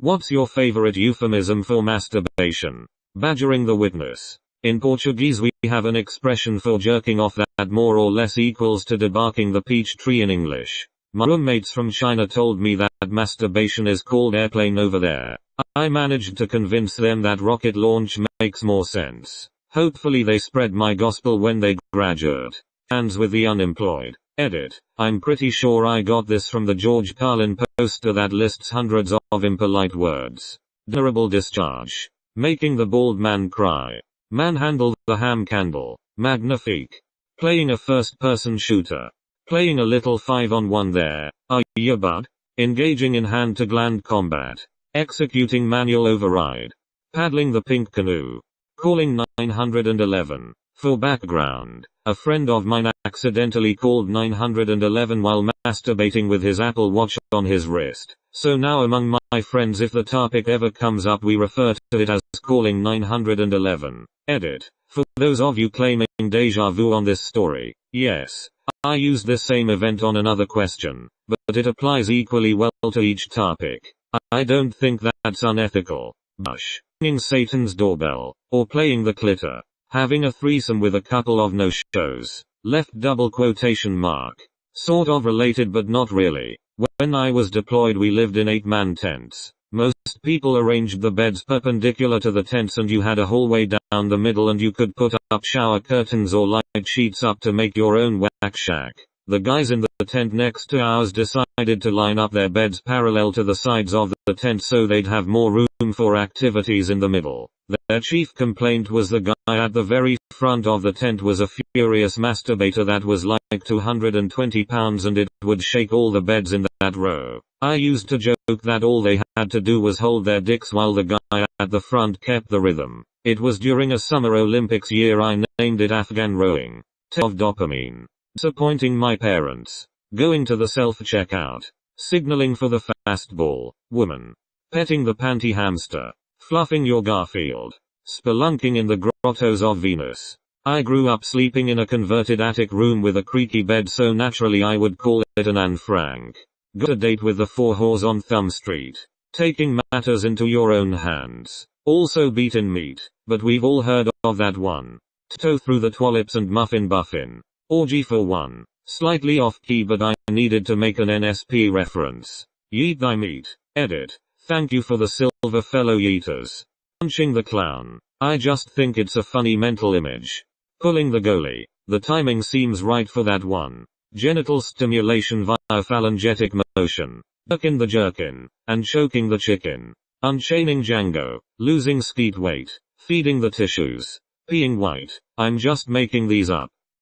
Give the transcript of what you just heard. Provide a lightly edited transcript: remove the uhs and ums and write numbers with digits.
What's your favorite euphemism for masturbation? Badgering the witness. In Portuguese we have an expression for jerking off that more or less equals to debarking the peach tree in English. My roommates from China told me that masturbation is called airplane over there. I managed to convince them that rocket launch makes more sense. Hopefully they spread my gospel when they graduate. Hands with the unemployed. Edit. I'm pretty sure I got this from the George Carlin poster that lists hundreds of impolite words. Durable discharge. Making the bald man cry. Manhandle the ham candle. Magnifique. Playing a first-person shooter. Playing a little 5-on-1 there. Are ya bud? Engaging in hand-to-gland combat. Executing manual override. Paddling the pink canoe. Calling 911. For background, a friend of mine accidentally called 911 while masturbating with his Apple Watch on his wrist. So now among my friends, if the topic ever comes up, we refer to it as calling 911. Edit. For those of you claiming deja vu on this story, yes, I used this same event on another question, but it applies equally well to each topic. I don't think that's unethical. Bush. Ringing Satan's doorbell, or playing the clitter. Having a threesome with a couple of no-shows. Left double quotation mark. Sort of related but not really. When I was deployed we lived in 8-man tents. Most people arranged the beds perpendicular to the tents and you had a hallway down the middle and you could put up shower curtains or light sheets up to make your own whack shack. The guys in the tent next to ours decided to line up their beds parallel to the sides of the tent so they'd have more room for activities in the middle. Their chief complaint was the guy at the very front of the tent was a furious masturbator that was like 220 pounds and it would shake all the beds in that row. I used to joke that all they had to do was hold their dicks while the guy at the front kept the rhythm. It was during a Summer Olympics year I named it Afghan rowing. Of dopamine. Disappointing my parents. Going to the self-checkout. Signaling for the fastball. Woman. Petting the panty hamster. Fluffing your Garfield. Spelunking in the grottos of Venus. I grew up sleeping in a converted attic room with a creaky bed, so naturally I would call it an Anne Frank. Got a date with the 4 whores on Thumb Street. Taking matters into your own hands. Also beaten meat, but we've all heard of that one. Toe through the twallops and muffin buffin. Orgy for one. Slightly off key but I needed to make an NSP reference. Yeet thy meat. Edit. Thank you for the silver fellow yeeters. Punching the clown. I just think it's a funny mental image. Pulling the goalie. The timing seems right for that one. Genital stimulation via phalangetic motion. Jerkin the jerkin. And choking the chicken. Unchaining Django. Losing skeet weight. Feeding the tissues. Peeing white. I'm just making these up.